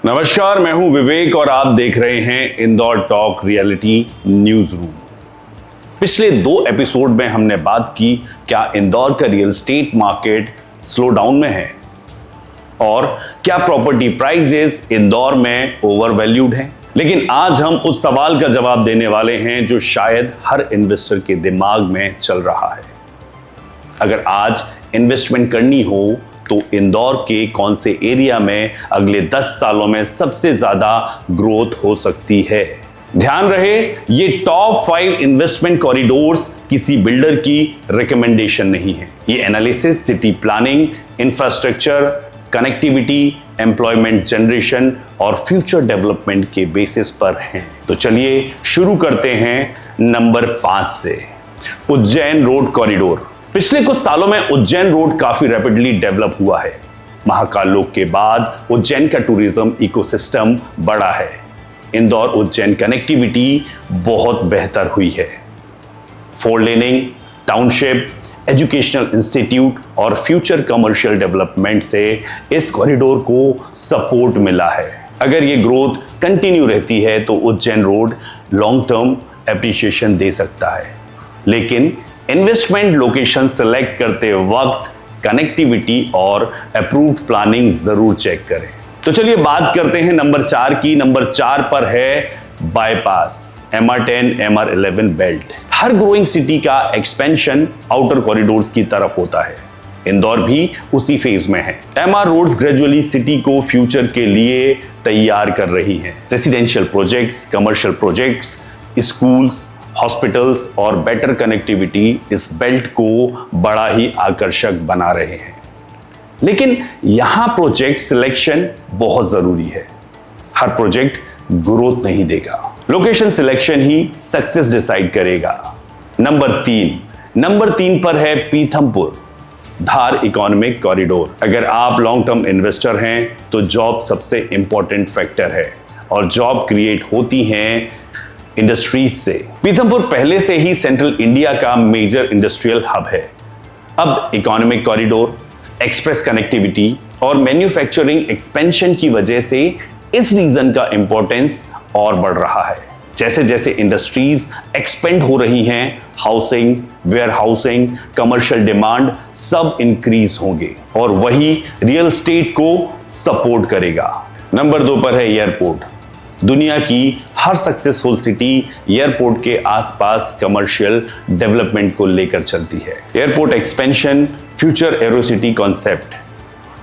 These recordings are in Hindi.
नमस्कार, मैं हूं विवेक और आप देख रहे हैं Indore talk reality news room. पिछले 2 एपिसोड में हमने बात की क्या इंदौर का real estate market slow down में है और क्या प्रॉपर्टी प्राइसेस इंदौर में ओवरवैल्यूड हैं। लेकिन आज हम उस सवाल का जवाब देने वाले हैं जो शायद हर इन्वेस्टर के दिमाग में चल रहा है। अगर आज इन्वेस्टमेंट करनी हो तो इंदौर के कौन से एरिया में अगले 10 सालों में सबसे ज्यादा ग्रोथ हो सकती है। ध्यान रहे, ये टॉप 5 इन्वेस्टमेंट कॉरिडोर्स किसी बिल्डर की रिकमेंडेशन नहीं है। ये analysis city planning, infrastructure, connectivity, employment generation और फ्यूचर डेवलपमेंट के बेसिस पर हैं। तो चलिए शुरू करते हैं नंबर 5 से। Ujjain road corridor. पिछले कुछ सालों में उज्जैन रोड काफी रैपिडली डेवलप हुआ है। महाकाल लोक के बाद उज्जैन का टूरिज्म इकोसिस्टम बड़ा है। इंदौर उज्जैन कनेक्टिविटी बहुत बेहतर हुई है। 4 लेनिंग, टाउनशिप, एजुकेशनल इंस्टीट्यूट और फ्यूचर कमर्शियल डेवलपमेंट से इस कॉरिडोर को सपोर्ट मिला है। अगर ये ग्रोथ कंटिन्यू रहती है तो Ujjain road long term appreciation दे सकता है। लेकिन इन्वेस्टमेंट लोकेशन सेलेक्ट करते वक्त कनेक्टिविटी और अप्रूव्ड प्लानिंग जरूर चेक करें। तो चलिए बात करते हैं नंबर 4 की। नंबर 4 पर है बाईपास, MR10, MR11 बेल्ट। हर ग्रोइंग सिटी का एक्सपेंशन आउटर कॉरिडोर्स की तरफ होता है। इंदौर भी उसी फेज में है। MR रोड्स ग्रेजुअली सिटी को फ्यूचर के लिए तैयार कर रही हैं। Residential projects, commercial projects, schools, hospitals और बेटर कनेक्टिविटी इस बेल्ट को बड़ा ही आकर्षक बना रहे हैं। लेकिन यहां प्रोजेक्ट सिलेक्शन बहुत जरूरी है। हर प्रोजेक्ट ग्रोथ नहीं देगा, लोकेशन सिलेक्शन ही सक्सेस डिसाइड करेगा। नंबर 3 पर है पीथमपुर, धार इकोनॉमिक कॉरिडोर। अगर आप लॉन्ग टर्म इन्वेस्टर हैं तो जॉब सबसे इंपॉर्टेंट फैक्टर है और जॉब क्रिएट होती हैं इंडस्ट्रीज से। पीथमपुर पहले से ही सेंट्रल इंडिया का मेजर इंडस्ट्रियल हब है। अब इकोनॉमिक कॉरिडोर, एक्सप्रेस कनेक्टिविटी और मैन्युफैक्चरिंग एक्सपेंशन की वजह से इस रीजन का इंपॉर्टेंस और बढ़ रहा है। जैसे जैसे इंडस्ट्रीज एक्सपेंड हो रही हैं, housing, warehousing, commercial demand सब इंक्रीज होंगे और वही रियल एस्टेट को सपोर्ट करेगा। नंबर 2 पर है एयरपोर्ट। दुनिया की हर सक्सेसफुल सिटी एयरपोर्ट के आसपास कमर्शियल डेवलपमेंट को लेकर चलती है। Airport expansion, future Aerocity concept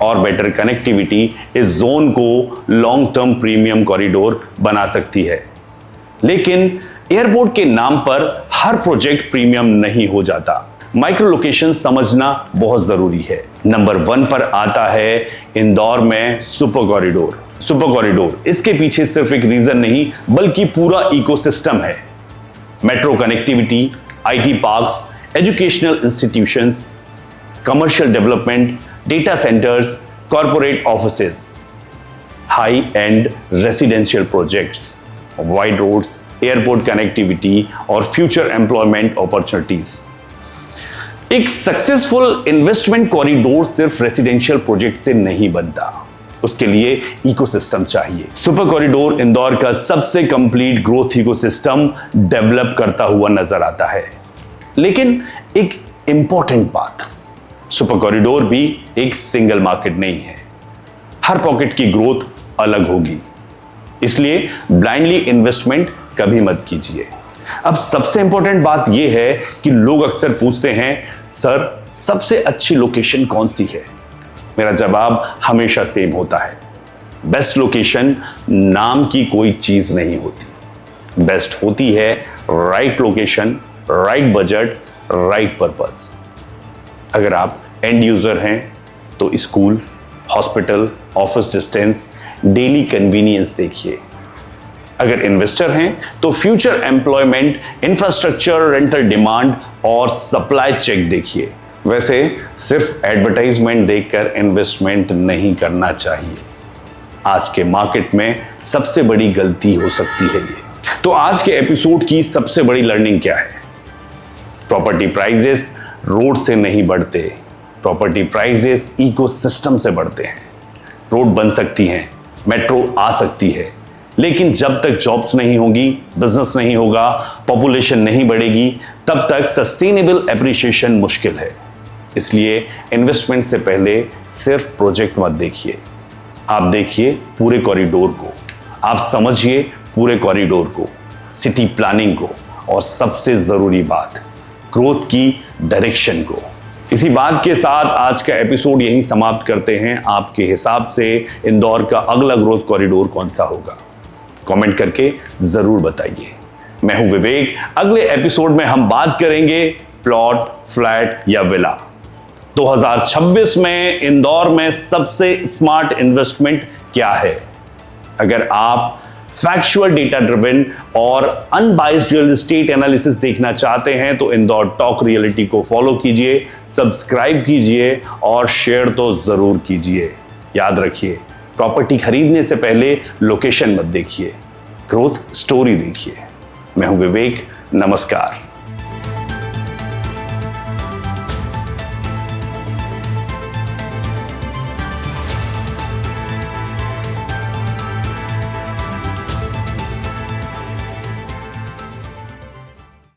और बेटर कनेक्टिविटी इस जोन को लॉन्ग टर्म प्रीमियम कॉरिडोर बना सकती है। लेकिन एयरपोर्ट के नाम पर हर प्रोजेक्ट प्रीमियम नहीं हो जाता। माइक्रो लोकेशन समझना बहुत जरूरी है। नंबर 1 पर आता है इंदौर में सुपर कॉरिडोर। सुपर कॉरिडोर, इसके पीछे सिर्फ एक रीजन नहीं बल्कि पूरा इकोसिस्टम है। Metro connectivity, IT parks, educational institutions, commercial development, data centres, corporate offices, high end residential projects, wide roads, airport connectivity और फ्यूचर एम्प्लॉयमेंट अपॉर्चुनिटीज। एक सक्सेसफुल इन्वेस्टमेंट कॉरिडोर सिर्फ रेसिडेंशियल प्रोजेक्ट से नहीं बनता, उसके लिए इकोसिस्टम चाहिए। सुपर कॉरिडोर इंदौर का सबसे कंप्लीट ग्रोथ इकोसिस्टम डेवलप करता हुआ नजर आता है। लेकिन एक इंपॉर्टेंट बात, सुपर कॉरिडोर भी एक सिंगल मार्केट नहीं है। हर पॉकेट की ग्रोथ अलग होगी, इसलिए ब्लाइंडली इन्वेस्टमेंट कभी मत कीजिए। अब सबसे इंपॉर्टेंट बात यह है कि लोग अक्सर पूछते हैं, सर सबसे अच्छी लोकेशन कौन सी है? मेरा जवाब हमेशा सेम होता है, बेस्ट लोकेशन नाम की कोई चीज नहीं होती। बेस्ट होती है right location, right budget, right purpose. अगर आप एंड यूजर हैं तो school, hospital, office distance, daily convenience देखिए। अगर इन्वेस्टर हैं तो future employment, infrastructure, rental demand और सप्लाई चेक देखिए। वैसे सिर्फ एडवर्टाइजमेंट देखकर इन्वेस्टमेंट नहीं करना चाहिए। आज के मार्केट में सबसे बड़ी गलती हो सकती है ये। तो आज के एपिसोड की सबसे बड़ी लर्निंग क्या है? प्रॉपर्टी प्राइसेस रोड से नहीं बढ़ते, प्रॉपर्टी प्राइजेस इकोसिस्टम से बढ़ते हैं। रोड बन सकती हैं, मेट्रो आ सकती है, लेकिन जब तक जॉब्स नहीं होगी, बिजनेस नहीं होगा, पॉपुलेशन नहीं बढ़ेगी, तब तक सस्टेनेबल एप्रिसिएशन मुश्किल है। इसलिए इन्वेस्टमेंट से पहले सिर्फ प्रोजेक्ट मत देखिए, आप देखिए पूरे कॉरिडोर को, आप समझिए पूरे कॉरिडोर को, सिटी प्लानिंग को, और सबसे जरूरी बात, ग्रोथ की डायरेक्शन को। इसी बात के साथ आज का एपिसोड यहीं समाप्त करते हैं। आपके हिसाब से इंदौर का अगला ग्रोथ कॉरिडोर कौन सा होगा? कमेंट करके जरूर बताइए। मैं हूं विवेक। अगले एपिसोड में हम बात करेंगे प्लॉट, फ्लैट या विला। 2026 में इंदौर में सबसे स्मार्ट इन्वेस्टमेंट क्या है? अगर आप फैक्चुअल डेटा ड्रिवन और अनबाइस्ड रियल एस्टेट एनालिसिस देखना चाहते हैं तो इंदौर टॉक रियलिटी को फॉलो कीजिए, सब्सक्राइब कीजिए और शेयर तो जरूर कीजिए। याद रखिए, प्रॉपर्टी खरीदने से पहले लोकेशन मत देखिए, ग्रोथ स्टोरी देखिए। मैं हूं विवेक, नमस्कार।